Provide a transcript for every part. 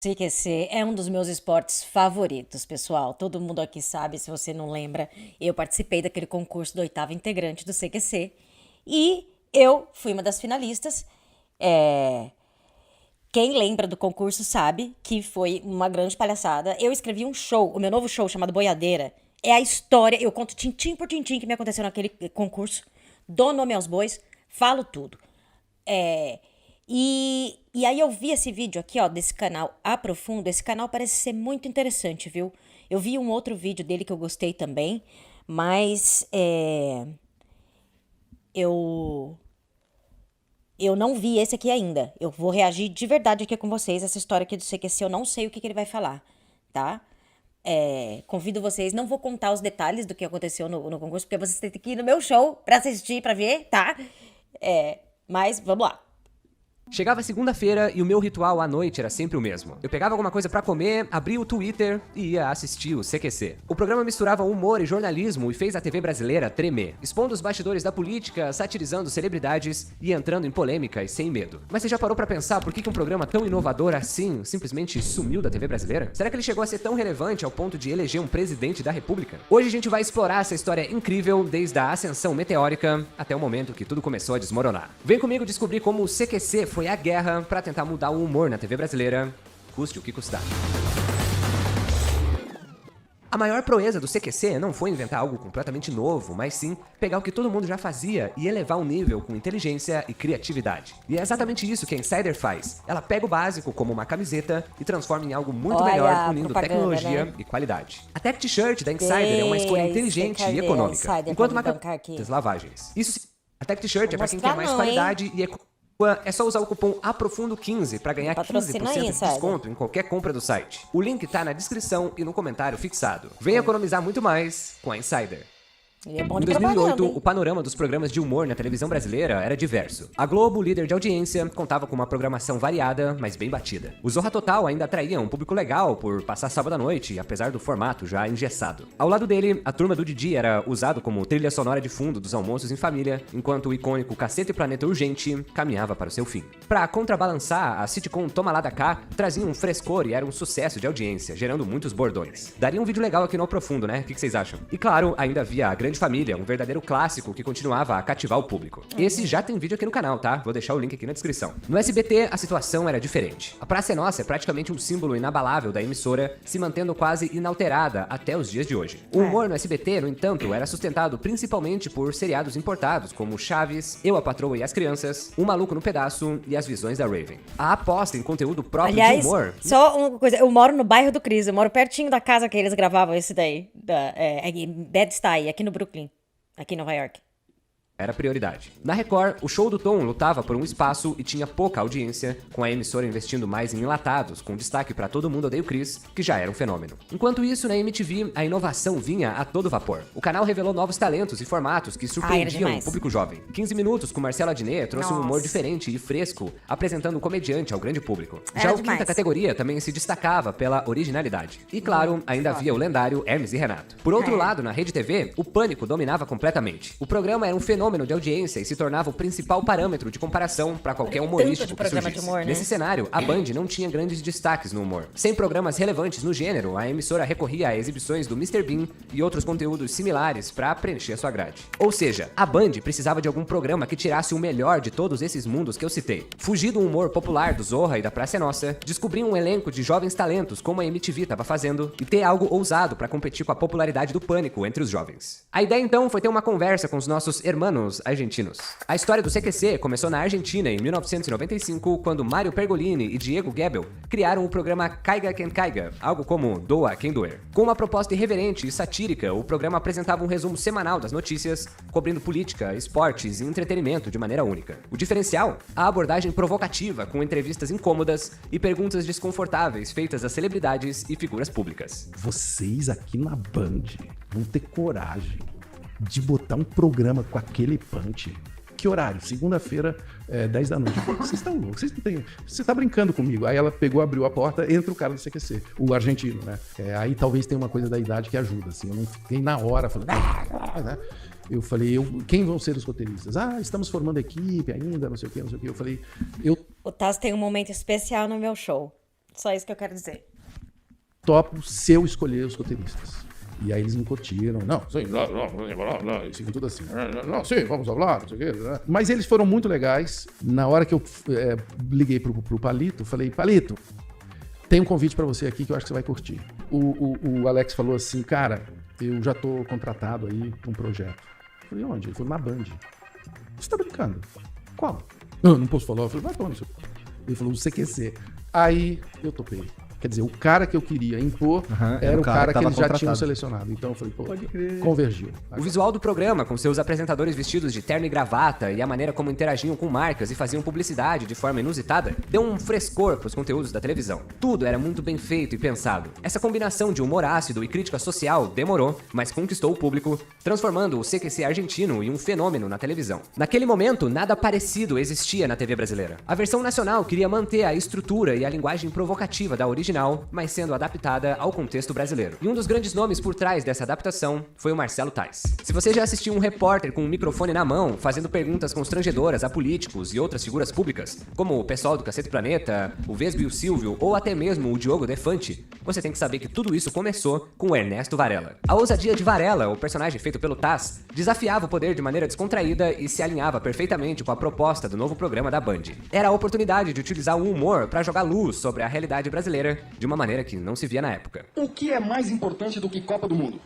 CQC é um dos meus esportes favoritos, pessoal. Todo mundo aqui sabe, se você não lembra, eu participei daquele concurso do oitavo integrante do CQC e eu fui uma das finalistas. Quem lembra do concurso sabe que foi uma grande palhaçada. Eu escrevi um show, o meu novo show chamado Boiadeira. É a história, eu conto tintim por tintim que me aconteceu naquele concurso, dou nome aos bois, falo tudo. E aí eu vi esse vídeo aqui, ó, desse canal Aprofundo. Esse canal parece ser muito interessante, viu? Eu vi um outro vídeo dele que eu gostei também, mas eu não vi esse aqui ainda. Eu vou reagir de verdade aqui com vocês. Essa história aqui do CQC, eu não sei o que ele vai falar, tá? Convido vocês, não vou contar os detalhes do que aconteceu no concurso, porque vocês têm que ir no meu show pra assistir, pra ver, tá? Mas vamos lá. Chegava segunda-feira e o meu ritual à noite era sempre o mesmo. Eu pegava alguma coisa pra comer, abria o Twitter e ia assistir o CQC. O programa misturava humor e jornalismo e fez a TV brasileira tremer, expondo os bastidores da política, satirizando celebridades e entrando em polêmica e sem medo. Mas você já parou pra pensar por que um programa tão inovador assim simplesmente sumiu da TV brasileira? Será que ele chegou a ser tão relevante ao ponto de eleger um presidente da república? Hoje a gente vai explorar essa história incrível desde a ascensão meteórica até o momento que tudo começou a desmoronar. Vem comigo descobrir como o CQC foi a guerra para tentar mudar o humor na TV brasileira, custe o que custar. A maior proeza do CQC não foi inventar algo completamente novo, mas sim pegar o que todo mundo já fazia e elevar o nível com inteligência e criatividade. E é exatamente isso que a Insider faz. Ela pega o básico, como uma camiseta, e transforma em algo muito melhor, unindo tecnologia, né, e qualidade. A Tech T-shirt da Insider é uma escolha inteligente e econômica, enquanto uma camiseta lavagens. A Tech T-shirt é para quem quer mais qualidade e é só usar o cupom APROFUNDO15 para ganhar 15% de desconto em qualquer compra do site. O link tá na descrição e no comentário fixado. Venha economizar muito mais com a Insider. Ele é bom de Em 2008, o panorama dos programas de humor na televisão brasileira era diverso. A Globo, líder de audiência, contava com uma programação variada, mas bem batida. O Zorra Total ainda atraía um público legal por passar sábado à noite, apesar do formato já engessado. Ao lado dele, a Turma do Didi era usado como trilha sonora de fundo dos almoços em família, enquanto o icônico Cacete e Planeta Urgente caminhava para o seu fim. Pra contrabalançar, a sitcom Toma Lá da Cá trazia um frescor e era um sucesso de audiência, gerando muitos bordões. Daria um vídeo legal aqui no Aprofundo, né? O que vocês acham? E claro, ainda havia a Grande Família, um verdadeiro clássico que continuava a cativar o público. Esse já tem vídeo aqui no canal, tá? Vou deixar o link aqui na descrição. No SBT, a situação era diferente. A Praça é Nossa é praticamente um símbolo inabalável da emissora, se mantendo quase inalterada até os dias de hoje. O humor no SBT, no entanto, era sustentado principalmente por seriados importados, como Chaves, Eu, a Patroa e as Crianças, Um Maluco no Pedaço e As Visões da Raven. A aposta em conteúdo próprio de humor... Só uma coisa, eu moro no bairro do Cris, eu moro pertinho da casa que eles gravavam esse daí, Bed-Stuy, aqui no Brooklyn. Aqui em Nova York. Era prioridade. Na Record, o Show do Tom lutava por um espaço e tinha pouca audiência, com a emissora investindo mais em enlatados, com destaque para Todo Mundo Odeia o Chris, que já era um fenômeno. Enquanto isso, na MTV, a inovação vinha a todo vapor. O canal revelou novos talentos e formatos que surpreendiam o público jovem. 15 Minutos com Marcela Diné trouxe um humor diferente e fresco, apresentando um comediante ao grande público. Já o Quinta Categoria também se destacava pela originalidade. E claro, ainda havia o lendário Hermes e Renato. Por outro lado, na Rede TV, o Pânico dominava completamente. O programa era um fenômeno de audiência e se tornava o principal parâmetro de comparação para qualquer humorista que surgisse. Humor, né? Nesse cenário, a Band não tinha grandes destaques no humor. Sem programas relevantes no gênero, a emissora recorria a exibições do Mr. Bean e outros conteúdos similares para preencher sua grade. Ou seja, a Band precisava de algum programa que tirasse o melhor de todos esses mundos que eu citei. Fugir do humor popular do Zorra e da Praça é Nossa, descobrir um elenco de jovens talentos como a MTV estava fazendo e ter algo ousado para competir com a popularidade do Pânico entre os jovens. A ideia então foi ter uma conversa com os nossos hermanos argentinos. A história do CQC começou na Argentina em 1995, quando Mário Pergolini e Diego Gebel criaram o programa Caiga Quem Caiga, algo como Doa Quem Doer. Com uma proposta irreverente e satírica, o programa apresentava um resumo semanal das notícias, cobrindo política, esportes e entretenimento de maneira única. O diferencial? A abordagem provocativa, com entrevistas incômodas e perguntas desconfortáveis feitas a celebridades e figuras públicas. Vocês aqui na Band vão ter coragem de botar um programa com aquele punch. Que horário? Segunda-feira, 10 da noite. Eu falei, vocês estão loucos, vocês não têm... Você tá brincando comigo. Aí ela pegou, abriu a porta, entra o cara do CQC, o argentino, né? Aí talvez tenha uma coisa da idade que ajuda, assim. Eu não fiquei na hora falando... né? Eu falei, quem vão ser os roteiristas? Estamos formando equipe ainda, não sei o quê, não sei o quê. Eu falei... O Taz tem um momento especial no meu show. Só isso que eu quero dizer. Topo se eu escolher os roteiristas. E aí eles me curtiram. Não, sim, não, e ficam tudo assim. Não, sim, vamos falar, não sei o quê. Mas eles foram muito legais. Na hora que eu liguei pro Palito, falei, Palito, tem um convite pra você aqui que eu acho que você vai curtir. O Alex falou assim, cara, eu já tô contratado aí pra um projeto. Eu falei, onde? Ele falou, na Band. Você tá brincando? Qual? Não posso falar. Eu falei, vai pra onde? Ele falou, o CQC. Aí eu topei. Quer dizer, o cara que eu queria impor era o cara que eles já tinham selecionado. Então eu falei, pô, convergiu. O visual do programa, com seus apresentadores vestidos de terno e gravata e a maneira como interagiam com marcas e faziam publicidade de forma inusitada, deu um frescor pros conteúdos da televisão. Tudo era muito bem feito e pensado. Essa combinação de humor ácido e crítica social demorou, mas conquistou o público, transformando o CQC argentino em um fenômeno na televisão. Naquele momento, nada parecido existia na TV brasileira. A versão nacional queria manter a estrutura e a linguagem provocativa da original, mas sendo adaptada ao contexto brasileiro. E um dos grandes nomes por trás dessa adaptação foi o Marcelo Tais. Se você já assistiu um repórter com um microfone na mão, fazendo perguntas constrangedoras a políticos e outras figuras públicas, como o pessoal do Cacete Planeta, o Vesgo e o Silvio, ou até mesmo o Diogo Defante, você tem que saber que tudo isso começou com o Ernesto Varela. A ousadia de Varela, o personagem feito pelo Tais, desafiava o poder de maneira descontraída e se alinhava perfeitamente com a proposta do novo programa da Band. Era a oportunidade de utilizar o humor para jogar luz sobre a realidade brasileira de uma maneira que não se via na época. O que é mais importante do que Copa do Mundo?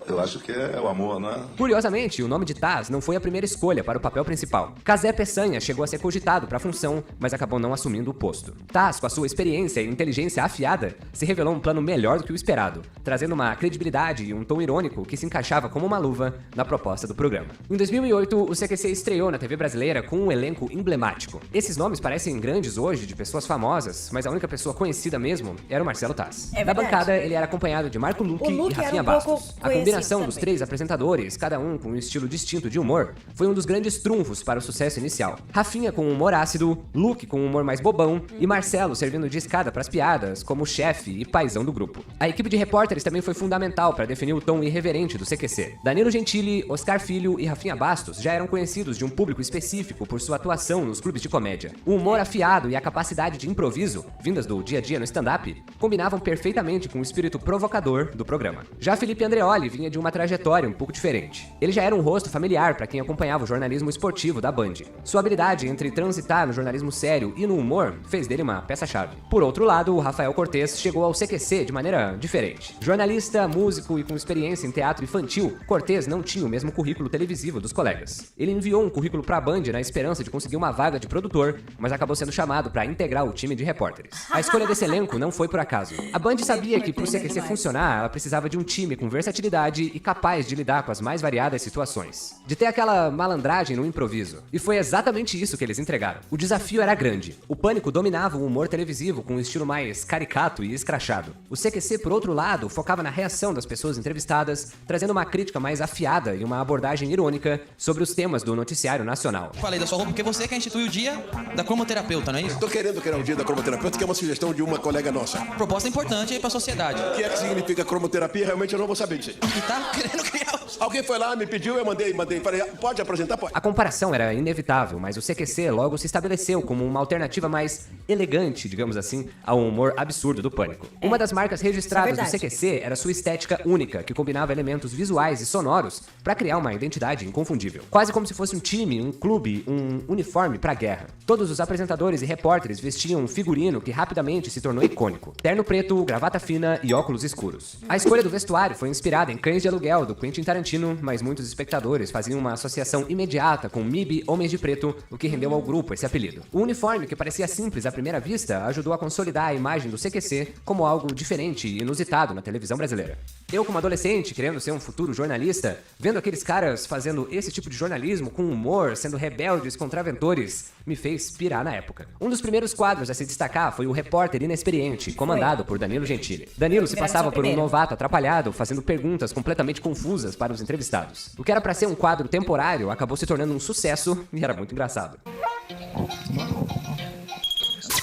Eu acho que é o amor, né? Curiosamente, o nome de Taz não foi a primeira escolha para o papel principal. Casé Peçanha chegou a ser cogitado para a função, mas acabou não assumindo o posto. Taz, com a sua experiência e inteligência afiada, se revelou um plano melhor do que o esperado, trazendo uma credibilidade e um tom irônico que se encaixava como uma luva na proposta do programa. Em 2008, o CQC estreou na TV brasileira com um elenco emblemático. Esses nomes parecem grandes hoje, de pessoas famosas, mas a única pessoa conhecida mesmo era o Marcelo Taz. Na bancada, ele era acompanhado de Marco Luque e Rafinha Bastos. A combinação dos três apresentadores, cada um com um estilo distinto de humor, foi um dos grandes trunfos para o sucesso inicial. Rafinha com um humor ácido, Luke com um humor mais bobão e Marcelo servindo de escada para as piadas, como chefe e paizão do grupo. A equipe de repórteres também foi fundamental para definir o tom irreverente do CQC. Danilo Gentili, Oscar Filho e Rafinha Bastos já eram conhecidos de um público específico por sua atuação nos clubes de comédia. O humor afiado e a capacidade de improviso, vindas do dia a dia no stand-up, combinavam perfeitamente com o espírito provocador do programa. Já Felipe Andreoli vinha de uma trajetória um pouco diferente. Ele já era um rosto familiar para quem acompanhava o jornalismo esportivo da Band. Sua habilidade entre transitar no jornalismo sério e no humor fez dele uma peça-chave. Por outro lado, o Rafael Cortez chegou ao CQC de maneira diferente. Jornalista, músico e com experiência em teatro infantil, Cortez não tinha o mesmo currículo televisivo dos colegas. Ele enviou um currículo para a Band na esperança de conseguir uma vaga de produtor, mas acabou sendo chamado para integrar o time de repórteres. A escolha desse elenco não foi por acaso. A Band sabia que para o CQC funcionar, ela precisava de um time com versatilidade e capaz de lidar com as mais variadas situações. De ter aquela malandragem no improviso. E foi exatamente isso que eles entregaram. O desafio era grande. O Pânico dominava o humor televisivo com um estilo mais caricato e escrachado. O CQC, por outro lado, focava na reação das pessoas entrevistadas, trazendo uma crítica mais afiada e uma abordagem irônica sobre os temas do noticiário nacional. Falei da sua roupa porque você quer instituir o dia da cromoterapeuta, não é isso? Tô querendo criar um dia da cromoterapeuta, que é uma sugestão de uma colega nossa. Proposta importante aí pra sociedade. O que é que significa cromoterapia? Realmente eu não vou saber disso. E tá querendo criar... Alguém foi lá, me pediu, eu mandei. Falei, pode apresentar? Pode. A comparação era inevitável, mas o CQC logo se estabeleceu como uma alternativa mais elegante, digamos assim, ao humor absurdo do Pânico. Uma das marcas registradas do CQC era sua estética única, que combinava elementos visuais e sonoros para criar uma identidade inconfundível. Quase como se fosse um time, um clube, um uniforme pra guerra. Todos os apresentadores e repórteres vestiam um figurino que rapidamente se tornou icônico. Terno preto, gravata fina e óculos escuros. A escolha do vestuário foi inspirada em Cães de Aluguel, do Quentin Tarantino, mas muitos espectadores faziam uma associação imediata com MIB Homens de Preto, o que rendeu ao grupo esse apelido. O uniforme, que parecia simples à primeira vista, ajudou a consolidar a imagem do CQC como algo diferente e inusitado na televisão brasileira. Eu, como adolescente, querendo ser um futuro jornalista, vendo aqueles caras fazendo esse tipo de jornalismo com humor, sendo rebeldes, contraventores, me fez pirar na época. Um dos primeiros quadros a se destacar foi o Repórter Inexperiente, comandado por Danilo Gentili. Danilo se passava por um novato atrapalhado, fazendo perguntas completamente confusas para os entrevistados. O que era para ser um quadro temporário acabou se tornando um sucesso e era muito engraçado.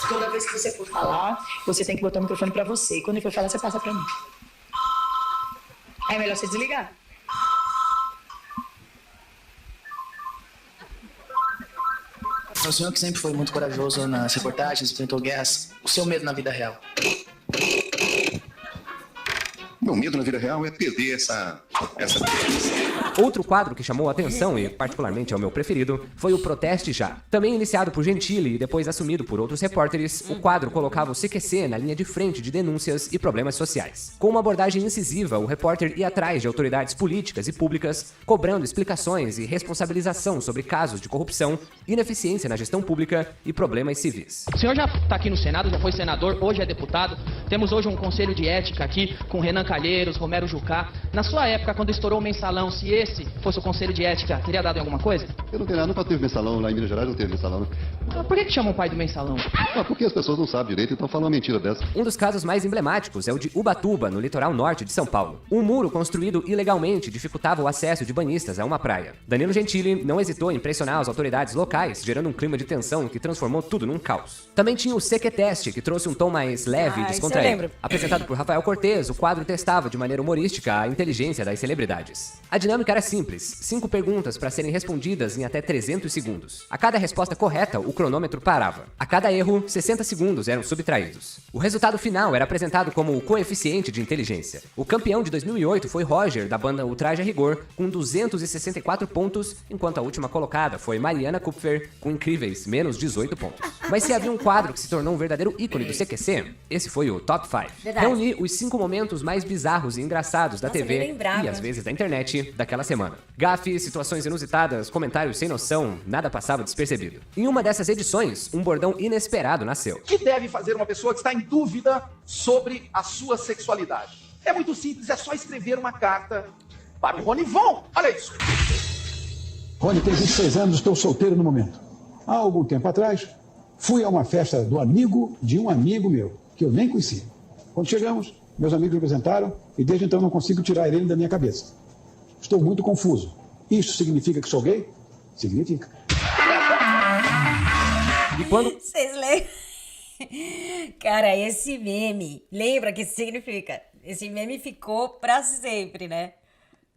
Toda vez que você for falar, você tem que botar o microfone pra você. E quando ele for falar, você passa pra mim. É melhor você desligar. O senhor que sempre foi muito corajoso nas reportagens, enfrentou guerras, o seu medo na vida real? Meu medo na vida real é perder essa Outro quadro que chamou a atenção, e particularmente é o meu preferido, foi o Proteste Já. Também iniciado por Gentili e depois assumido por outros repórteres, o quadro colocava o CQC na linha de frente de denúncias e problemas sociais. Com uma abordagem incisiva, o repórter ia atrás de autoridades políticas e públicas, cobrando explicações e responsabilização sobre casos de corrupção, ineficiência na gestão pública e problemas civis. O senhor já está aqui no Senado, já foi senador, hoje é deputado. Temos hoje um conselho de ética aqui com Renan Calheiros, Romero Jucá. Na sua época, quando estourou o mensalão, se esse fosse o conselho de ética, teria dado em alguma coisa? Eu não tenho nada, nunca teve mensalão, lá em Minas Gerais não teve mensalão. Por que chamam o pai do mensalão? Porque as pessoas não sabem direito e estão falando uma mentira dessa. Um dos casos mais emblemáticos é o de Ubatuba, no litoral norte de São Paulo. Um muro construído ilegalmente dificultava o acesso de banhistas a uma praia. Danilo Gentili não hesitou em pressionar as autoridades locais, gerando um clima de tensão que transformou tudo num caos. Também tinha o CQTeste, que trouxe um tom mais leve e descontraído. Apresentado por Rafael Cortez, o quadro testava de maneira humorística a inteligência das celebridades. A dinâmica era simples, 5 perguntas para serem respondidas em até 300 segundos. A cada resposta correta, o cronômetro parava. A cada erro, 60 segundos eram subtraídos. O resultado final era apresentado como o coeficiente de inteligência. O campeão de 2008 foi Roger, da banda Ultraje a Rigor, com 264 pontos, enquanto a última colocada foi Mariana Kupfer, com incríveis menos 18 pontos. Mas se havia um quadro que se tornou um verdadeiro ícone do CQC, esse foi o Top 5. Reuni os 5 momentos mais bizarros e engraçados da TV e às vezes da internet daquela semana. Gafes, situações inusitadas, comentários sem noção, nada passava despercebido. Em uma dessas edições, um bordão inesperado nasceu. O que deve fazer uma pessoa que está em dúvida sobre a sua sexualidade? É muito simples, é só escrever uma carta para o Ronivon. Olha isso. Rony tem 26 anos, estou solteiro no momento. Há algum tempo atrás, fui a uma festa do amigo de um amigo meu, que eu nem conhecia. Quando chegamos, meus amigos me apresentaram e desde então não consigo tirar ele da minha cabeça. Estou muito confuso. Isso significa que sou gay? Significa. E quando... Vocês lembram? Cara, esse meme, lembra o que isso significa? Esse meme ficou pra sempre, né?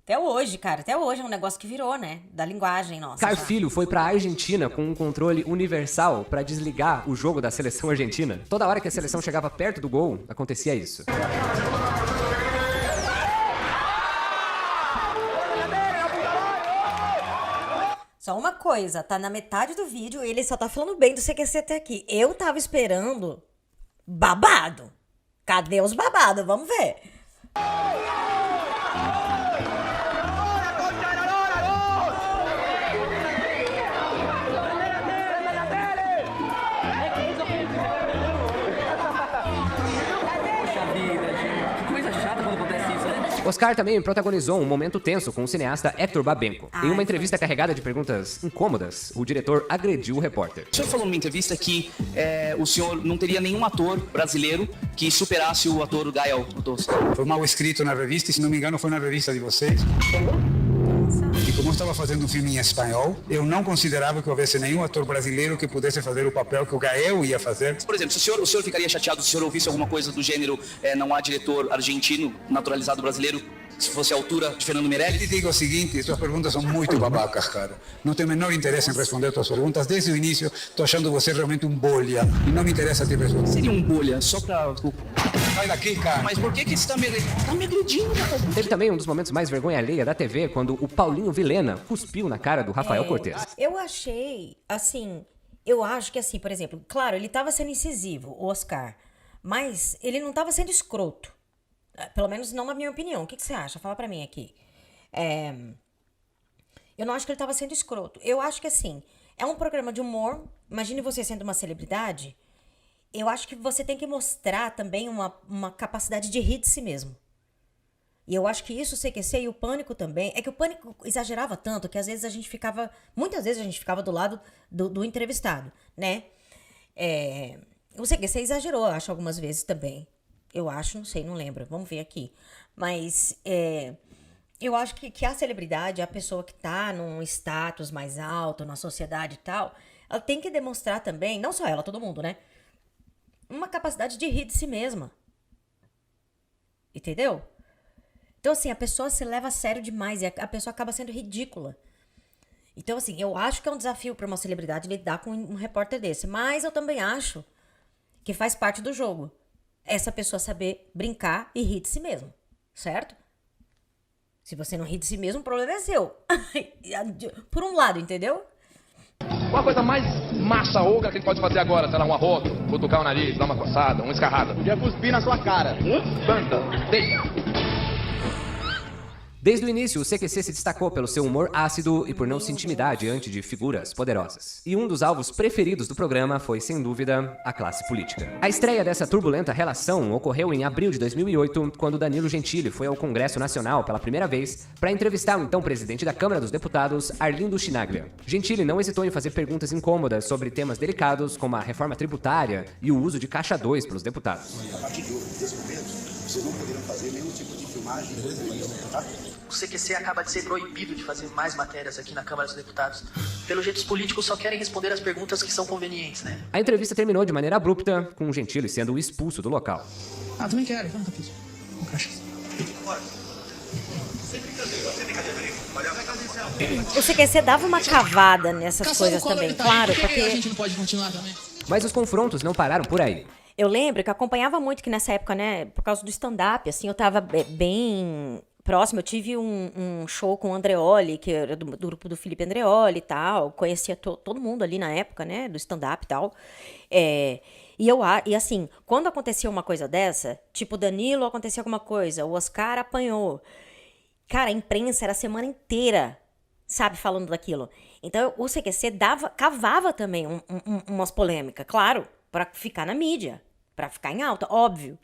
Até hoje, cara, até hoje é um negócio que virou, né? Da linguagem nossa. Caio Filho foi pra Argentina com um controle universal pra desligar o jogo da seleção argentina. Toda hora que a seleção chegava perto do gol, acontecia isso. Só uma coisa, tá na metade do vídeo e ele só tá falando bem do CQC até aqui. Eu tava esperando babado. Cadê os babados? Vamos ver. Oscar também protagonizou um momento tenso com o cineasta Héctor Babenco. Em uma entrevista carregada de perguntas incômodas, o diretor agrediu o repórter. O senhor falou numa entrevista que o senhor não teria nenhum ator brasileiro que superasse o ator Gael Tosca. Foi mal escrito na revista e, se não me engano, foi na revista de vocês. E como eu estava fazendo um filme em espanhol, eu não considerava que houvesse nenhum ator brasileiro que pudesse fazer o papel que o Gael ia fazer. Por exemplo, se o senhor ficaria chateado se o senhor ouvisse alguma coisa do gênero não há diretor argentino naturalizado brasileiro, se fosse a altura de Fernando Meirelles? Te digo o seguinte, suas perguntas são muito babacas, cara. Não tenho o menor interesse em responder tuas perguntas. Desde o início, estou achando você realmente um bolha. E não me interessa te responder. Seria um bolha, só pra... Sai daqui, cara. Mas por que você está me agredindo, cara? Teve também um dos momentos mais vergonha alheia da TV, quando o Paulinho Vilhena cuspiu na cara do Rafael Cortez. Eu achei, assim, eu acho que assim, por exemplo, claro, ele tava sendo incisivo, o Oscar, mas ele não tava sendo escroto. Pelo menos não na minha opinião. O que você acha? Fala pra mim aqui. Eu não acho que ele tava sendo escroto. Eu acho que assim, é um programa de humor. Imagine você sendo uma celebridade. Eu acho que você tem que mostrar também uma capacidade de rir de si mesmo. E eu acho que isso, o CQC e o Pânico também, é que o Pânico exagerava tanto que às vezes muitas vezes a gente ficava do lado do entrevistado, né? O CQC exagerou, eu acho, algumas vezes também. Eu acho, não sei, não lembro. Vamos ver aqui. Mas eu acho que a celebridade, a pessoa que tá num status mais alto na sociedade e tal, ela tem que demonstrar também, não só ela, todo mundo, né? Uma capacidade de rir de si mesma. Entendeu? Então, assim, a pessoa se leva a sério demais e a pessoa acaba sendo ridícula. Então, assim, eu acho que é um desafio para uma celebridade lidar com um repórter desse. Mas eu também acho que faz parte do jogo essa pessoa saber brincar e rir de si mesmo, certo? Se você não ri de si mesmo, o problema é seu. Por um lado, entendeu? Qual a coisa mais massa ogra que a gente pode fazer agora? Sei lá, um arroto, cutucar o nariz, dar uma coçada, uma escarrada. Podia cuspir na sua cara. Tanta, deixa. Desde o início, o CQC se destacou pelo seu humor ácido e por não se intimidar diante de figuras poderosas. E um dos alvos preferidos do programa foi, sem dúvida, a classe política. A estreia dessa turbulenta relação ocorreu em abril de 2008, quando Danilo Gentili foi ao Congresso Nacional pela primeira vez para entrevistar o então presidente da Câmara dos Deputados, Arlindo Chinaglia. Gentili não hesitou em fazer perguntas incômodas sobre temas delicados como a reforma tributária e o uso de caixa 2 pelos deputados. A partir desse momento, vocês não poderão fazer nenhum tipo de filmagem, tá? O CQC acaba de ser proibido de fazer mais matérias aqui na Câmara dos Deputados. Pelo jeito, os políticos só querem responder as perguntas que são convenientes, né? A entrevista terminou de maneira abrupta, com Gentili sendo expulso do local. Ah, também quero. Então, tá aqui. Um caixa. O CQC dava uma cavada nessas coisas também, claro, porque... A gente não pode continuar também. Mas os confrontos não pararam por aí. Eu lembro que eu acompanhava muito que nessa época, né, por causa do stand-up, assim, eu tava bem próximo. Eu tive um show com o Andreoli, que era do grupo do Felipe Andreoli e tal. Conhecia todo mundo ali na época, né, do stand-up e tal. E assim, quando acontecia uma coisa dessa, tipo Danilo, acontecia alguma coisa, o Oscar apanhou. Cara, a imprensa era a semana inteira, sabe, falando daquilo. Então, o CQC cavava também umas polêmicas, claro, pra ficar na mídia, pra ficar em alta, óbvio.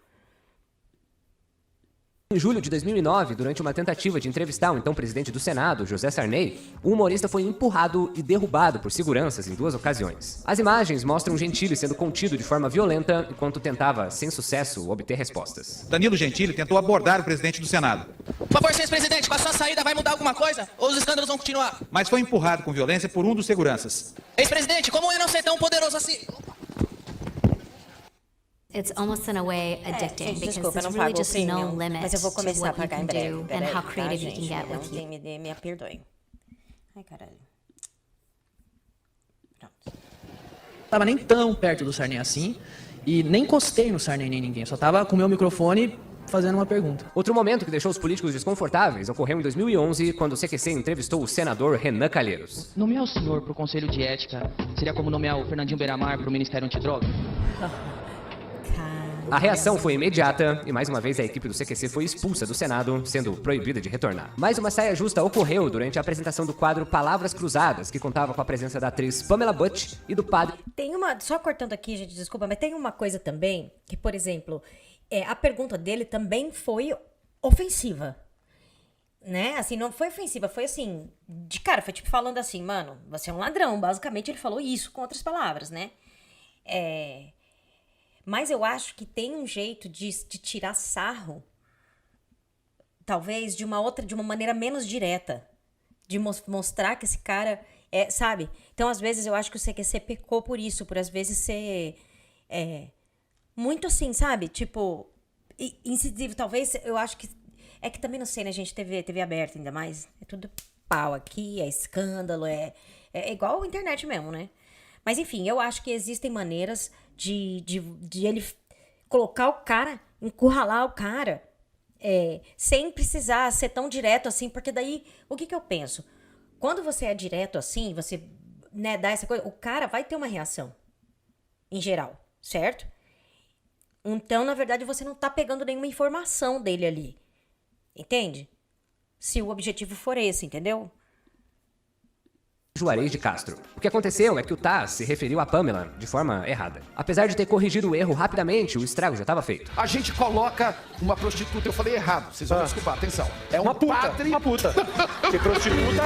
Em julho de 2009, durante uma tentativa de entrevistar o então presidente do Senado, José Sarney, o humorista foi empurrado e derrubado por seguranças em 2 ocasiões. As imagens mostram Gentili sendo contido de forma violenta enquanto tentava, sem sucesso, obter respostas. Danilo Gentili tentou abordar o presidente do Senado. Por favor, senhor presidente, com a sua saída vai mudar alguma coisa? Ou os escândalos vão continuar? Mas foi empurrado com violência por um dos seguranças. Ex-presidente, como eu não ser tão poderoso assim? It's almost in a way addicting because Desculpa, there's não really pago o just no premium, limit mas eu vou to começar a what you pagar can em breve. do and Peraí, how tá, creative you gente? can get with you. Me perdoem. Ai, caralho. Tava nem tão perto do Sarney assim e nem encostei no Sarney nem ninguém. Só tava com o meu microfone fazendo uma pergunta. Outro momento que deixou os políticos desconfortáveis ocorreu em 2011, quando o CQC entrevistou o senador Renan Calheiros. Nomear o senhor pro Conselho de Ética seria como nomear o Fernandinho Beiramar pro Ministério Antidroga? A reação foi imediata e mais uma vez a equipe do CQC foi expulsa do Senado, sendo proibida de retornar. Mais uma saia justa ocorreu durante a apresentação do quadro Palavras Cruzadas, que contava com a presença da atriz Pamela Butch e do padre... Tem uma... Só cortando aqui, gente, desculpa, mas tem uma coisa também que, por exemplo, a pergunta dele também foi ofensiva. Né? Assim, não foi ofensiva, foi assim... De cara, foi tipo falando assim, mano, você é um ladrão. Basicamente, ele falou isso com outras palavras, né? Mas eu acho que tem um jeito de tirar sarro, talvez de uma maneira menos direta, de mostrar que esse cara sabe? Então, às vezes, eu acho que o CQC pecou por isso, por às vezes ser muito assim, sabe? Tipo, incisivo. Talvez, eu acho que... É que também não sei, né, gente? TV aberta ainda mais. É tudo pau aqui, é escândalo, é igual a internet mesmo, né? Mas, enfim, eu acho que existem maneiras de ele colocar o cara, encurralar o cara, sem precisar ser tão direto assim, porque daí, o que eu penso? Quando você é direto assim, você, né, dá essa coisa, o cara vai ter uma reação, em geral, certo? Então, na verdade, você não tá pegando nenhuma informação dele ali, entende? Se o objetivo for esse, entendeu? Juarez de Castro. O que aconteceu é que o Taz se referiu a Pamela de forma errada. Apesar de ter corrigido o erro rapidamente, o estrago já estava feito. A gente coloca uma prostituta, eu falei errado, vocês vão me desculpar, atenção. É uma puta, padre... uma puta. Que prostituta...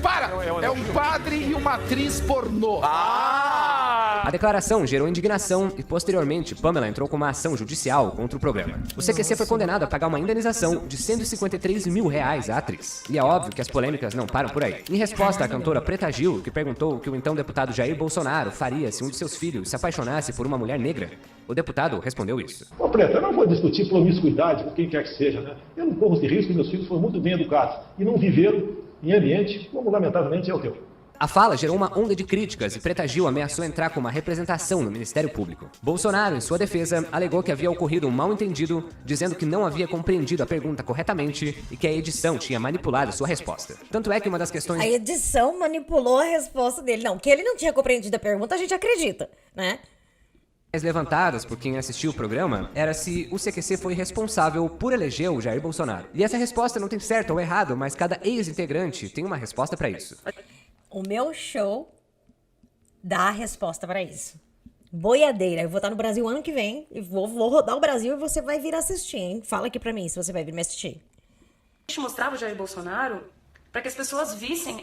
Para! É um padre e uma atriz pornô. A declaração gerou indignação e, posteriormente, Pamela entrou com uma ação judicial contra o programa. O CQC foi condenado a pagar uma indenização de R$153 mil à atriz. E é óbvio que as polêmicas não param por aí. Em resposta, a cantora Preta Gil, que perguntou o que o então deputado Jair Bolsonaro faria se um de seus filhos se apaixonasse por uma mulher negra, o deputado respondeu isso. Ô Preta, eu não vou discutir promiscuidade com quem quer que seja, né? Eu não corro esse risco, meus filhos foram muito bem educados e não viveram em ambiente como lamentavelmente é o teu. A fala gerou uma onda de críticas e Preta Gil ameaçou entrar com uma representação no Ministério Público. Bolsonaro, em sua defesa, alegou que havia ocorrido um mal-entendido, dizendo que não havia compreendido a pergunta corretamente e que a edição tinha manipulado sua resposta. Tanto é que uma das questões... A edição manipulou a resposta dele. Não, que ele não tinha compreendido a pergunta, a gente acredita, né? As levantadas por quem assistiu o programa era se o CQC foi responsável por eleger o Jair Bolsonaro. E essa resposta não tem certo ou errado, mas cada ex-integrante tem uma resposta pra isso. O meu show dá a resposta pra isso. Boiadeira, eu vou estar no Brasil ano que vem, e vou rodar o Brasil e você vai vir assistir, hein? Fala aqui pra mim se você vai vir me assistir. A gente mostrava o Jair Bolsonaro para que as pessoas vissem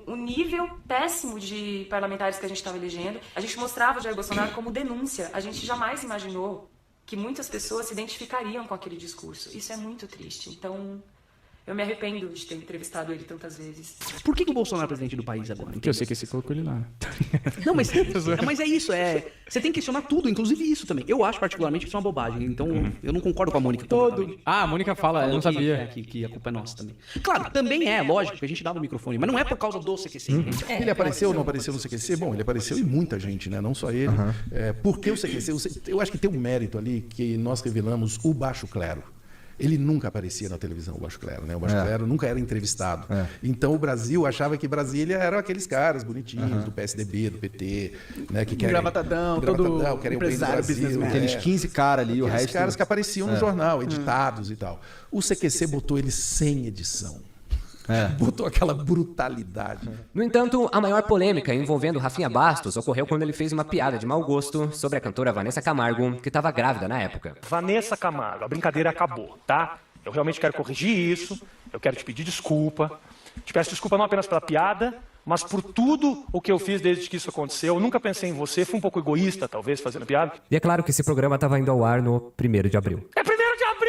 o nível péssimo de parlamentares que a gente estava elegendo. A gente mostrava o Jair Bolsonaro como denúncia. A gente jamais imaginou que muitas pessoas se identificariam com aquele discurso. Isso é muito triste. Então, eu me arrependo de ter entrevistado ele tantas vezes. Por que o Bolsonaro é presidente do país agora? Porque eu sei que você colocou ele lá. Não, mas é isso. Você tem que questionar tudo, inclusive isso também. Eu acho particularmente que isso é uma bobagem. Então, eu não concordo com a Mônica. A Mônica fala, eu não sabia. Que a culpa é nossa também. Claro, também é, lógico, que a gente dava o microfone, mas não é por causa do CQC. Ele apareceu ou não apareceu no CQC? Bom, ele apareceu e muita gente, né? Não só ele. Por que o CQC? Eu acho que tem um mérito ali que nós revelamos o baixo clero. Ele nunca aparecia na televisão, o Baixo Clero, né? O Baixo Clero nunca era entrevistado. Então o Brasil achava que Brasília eram aqueles caras bonitinhos do PSDB, do PT, né? Que querem gravatadão, querem o país do Brasil. Aqueles 15 caras ali, o resto... Aqueles caras que apareciam no jornal, editados e tal. O CQC botou ele sem edição. Botou aquela brutalidade. No entanto, a maior polêmica envolvendo Rafinha Bastos ocorreu quando ele fez uma piada de mau gosto sobre a cantora Vanessa Camargo, que estava grávida na época. Vanessa Camargo, a brincadeira acabou, tá? Eu realmente quero corrigir isso, eu quero te pedir desculpa. Te peço desculpa não apenas pela piada, mas por tudo o que eu fiz desde que isso aconteceu. Eu nunca pensei em você, fui um pouco egoísta, talvez, fazendo piada. E é claro que esse programa estava indo ao ar no 1º de abril. É 1º de abril!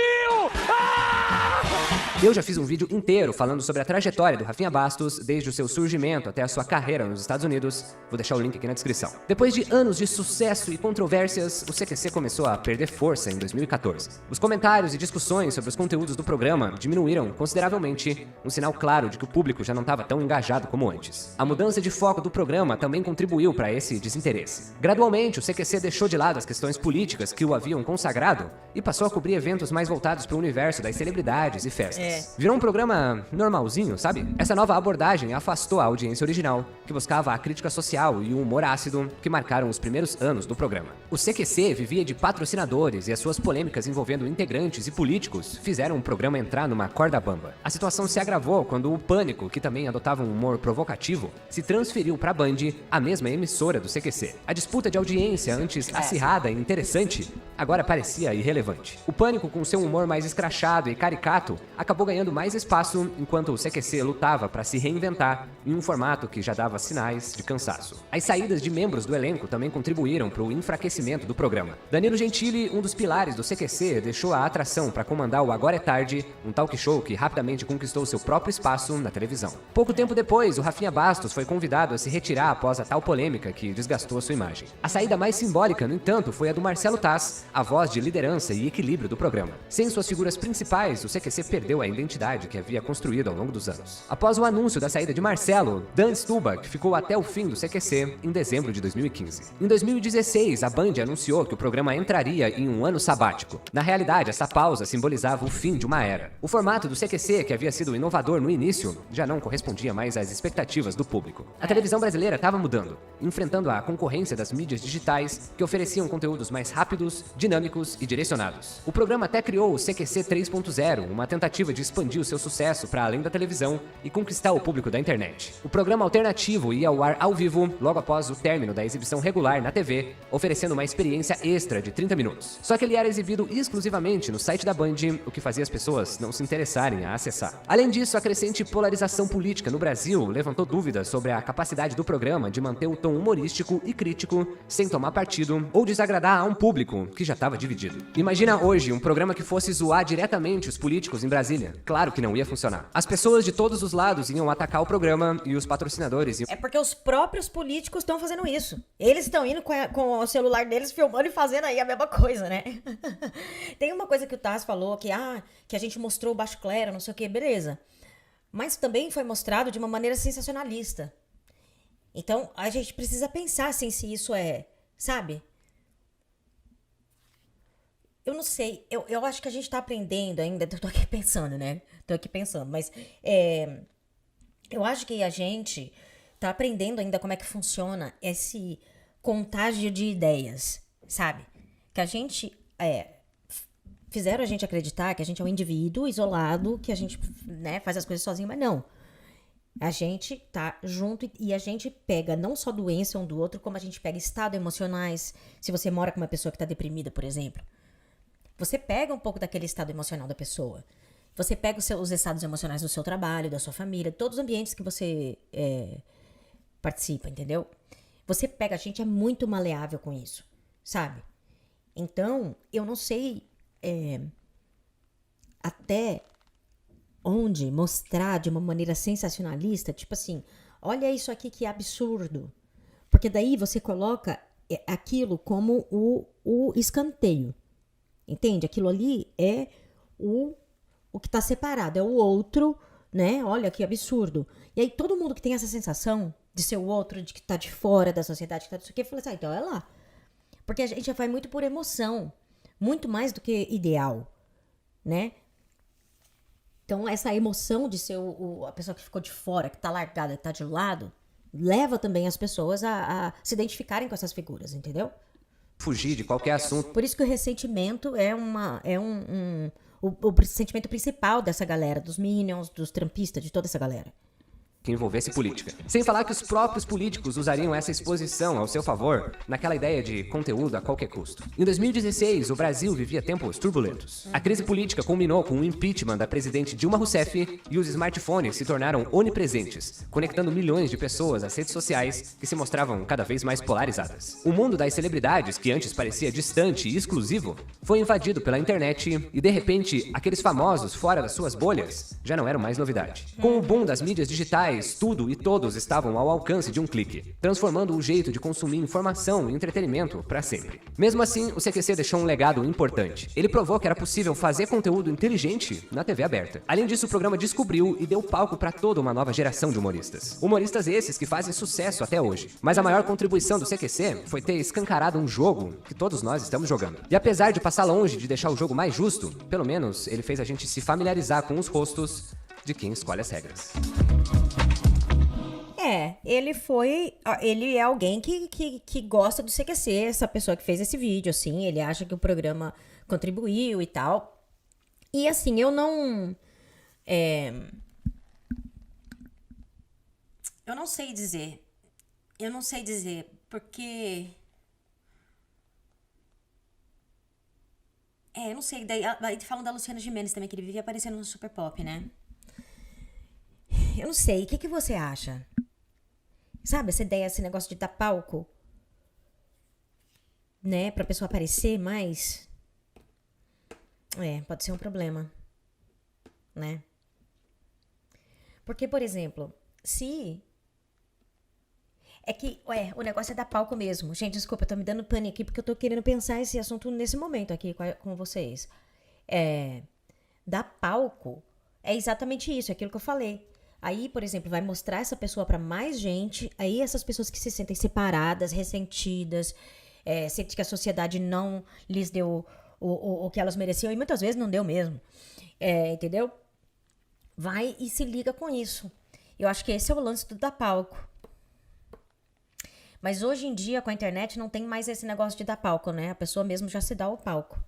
Eu já fiz um vídeo inteiro falando sobre a trajetória do Rafinha Bastos, desde o seu surgimento até a sua carreira nos Estados Unidos. Vou deixar o link aqui na descrição. Depois de anos de sucesso e controvérsias, o CQC começou a perder força em 2014. Os comentários e discussões sobre os conteúdos do programa diminuíram consideravelmente, um sinal claro de que o público já não estava tão engajado como antes. A mudança de foco do programa também contribuiu para esse desinteresse. Gradualmente, o CQC deixou de lado as questões políticas que o haviam consagrado e passou a cobrir eventos mais voltados para o universo das celebridades e festas. Virou um programa normalzinho, sabe? Essa nova abordagem afastou a audiência original, que buscava a crítica social e o humor ácido que marcaram os primeiros anos do programa. O CQC vivia de patrocinadores e as suas polêmicas envolvendo integrantes e políticos fizeram o programa entrar numa corda bamba. A situação se agravou quando o Pânico, que também adotava um humor provocativo, se transferiu para a Band, a mesma emissora do CQC. A disputa de audiência, antes acirrada e interessante, agora parecia irrelevante. O Pânico, com seu humor mais escrachado e caricato, acabou ganhando mais espaço enquanto o CQC lutava para se reinventar em um formato que já dava sinais de cansaço. As saídas de membros do elenco também contribuíram para o enfraquecimento do programa. Danilo Gentili, um dos pilares do CQC, deixou a atração para comandar o Agora é Tarde, um talk show que rapidamente conquistou seu próprio espaço na televisão. Pouco tempo depois, o Rafinha Bastos foi convidado a se retirar após a tal polêmica que desgastou a sua imagem. A saída mais simbólica, no entanto, foi a do Marcelo Taz, a voz de liderança e equilíbrio do programa. Sem suas figuras principais, o CQC perdeu a identidade que havia construído ao longo dos anos. Após o anúncio da saída de Marcelo, Dan Stubach ficou até o fim do CQC em dezembro de 2015. Em 2016, a Band anunciou que o programa entraria em um ano sabático. Na realidade, essa pausa simbolizava o fim de uma era. O formato do CQC, que havia sido inovador no início, já não correspondia mais às expectativas do público. A televisão brasileira estava mudando, enfrentando a concorrência das mídias digitais, que ofereciam conteúdos mais rápidos, dinâmicos e direcionados. O programa até criou o CQC 3.0, uma tentativa de expandir o seu sucesso para além da televisão e conquistar o público da internet. O programa alternativo ia ao ar ao vivo logo após o término da exibição regular na TV, oferecendo uma experiência extra de 30 minutos. Só que ele era exibido exclusivamente no site da Band, o que fazia as pessoas não se interessarem a acessar. Além disso, a crescente polarização política no Brasil levantou dúvidas sobre a capacidade do programa de manter o tom humorístico e crítico sem tomar partido ou desagradar a um público que já estava dividido. Imagina hoje um programa que fosse zoar diretamente os políticos em Brasília. Claro que não ia funcionar. As pessoas de todos os lados iam atacar o programa e os patrocinadores iam... É porque os próprios políticos estão fazendo isso. Eles estão indo com o celular deles filmando e fazendo aí a mesma coisa, né? Tem uma coisa que o Taz falou, que a gente mostrou o Baixo Clero, não sei o que, beleza. Mas também foi mostrado de uma maneira sensacionalista. Então, a gente precisa pensar, assim, se isso é, sabe? Eu não sei, eu acho que a gente tá aprendendo ainda, tô aqui pensando, né? Mas eu acho que a gente tá aprendendo ainda como é que funciona esse contágio de ideias, sabe? Que a gente, fizeram a gente acreditar que a gente é um indivíduo isolado, que a gente, né, faz as coisas sozinho, mas não. A gente tá junto e a gente pega não só doença um do outro, como a gente pega estado emocionais. Se você mora com uma pessoa que tá deprimida, por exemplo, você pega um pouco daquele estado emocional da pessoa. Você pega os estados emocionais do seu trabalho, da sua família, todos os ambientes que você participa, entendeu? Você pega, a gente é muito maleável com isso, sabe? Então, eu não sei até onde mostrar de uma maneira sensacionalista, tipo assim, olha isso aqui que absurdo. Porque daí você coloca aquilo como o escanteio. Entende? Aquilo ali é o que tá separado, é o outro, né? Olha que absurdo. E aí todo mundo que tem essa sensação de ser o outro, de que tá de fora da sociedade, que tá disso aqui, fala assim, então é lá. Porque a gente já vai muito por emoção, muito mais do que ideal, né? Então essa emoção de ser a pessoa que ficou de fora, que tá largada, que tá de lado, leva também as pessoas a se identificarem com essas figuras, entendeu? Fugir de qualquer assunto. Por isso que o ressentimento o sentimento principal dessa galera, dos Minions, dos Trumpistas, de toda essa galera. Que envolvesse política. Sem falar que os próprios políticos usariam essa exposição ao seu favor naquela ideia de conteúdo a qualquer custo. Em 2016, o Brasil vivia tempos turbulentos. A crise política culminou com o impeachment da presidente Dilma Rousseff e os smartphones se tornaram onipresentes, conectando milhões de pessoas às redes sociais que se mostravam cada vez mais polarizadas. O mundo das celebridades, que antes parecia distante e exclusivo, foi invadido pela internet e, de repente, aqueles famosos fora das suas bolhas já não eram mais novidade. Com o boom das mídias digitais, tudo e todos estavam ao alcance de um clique, transformando o jeito de consumir informação e entretenimento para sempre. Mesmo assim, o CQC deixou um legado importante. Ele provou que era possível fazer conteúdo inteligente na TV aberta. Além disso, o programa descobriu e deu palco para toda uma nova geração de humoristas. Humoristas esses que fazem sucesso até hoje. Mas a maior contribuição do CQC foi ter escancarado um jogo que todos nós estamos jogando. E apesar de passar longe de deixar o jogo mais justo, pelo menos ele fez a gente se familiarizar com os rostos de quem escolhe as regras. Ele é alguém que gosta do CQC, essa pessoa que fez esse vídeo, assim, ele acha que o programa contribuiu e tal. E assim, eu não sei dizer, porque... eu não sei, daí falam da Luciana Gimenez também, que ele vive aparecendo no Super Pop, né? Eu não sei, o que você acha? Sabe, essa ideia, esse negócio de dar palco, né, pra pessoa aparecer mais, pode ser um problema, né? Porque, por exemplo, o negócio é dar palco mesmo. Gente, desculpa, eu tô me dando pane aqui porque eu tô querendo pensar esse assunto nesse momento aqui com vocês. Dar palco é exatamente isso, é aquilo que eu falei. Aí, por exemplo, vai mostrar essa pessoa pra mais gente, aí essas pessoas que se sentem separadas, ressentidas, sentem que a sociedade não lhes deu o que elas mereciam, e muitas vezes não deu mesmo, entendeu? Vai e se liga com isso. Eu acho que esse é o lance do dar palco. Mas hoje em dia, com a internet, não tem mais esse negócio de dar palco, né? A pessoa mesmo já se dá o palco.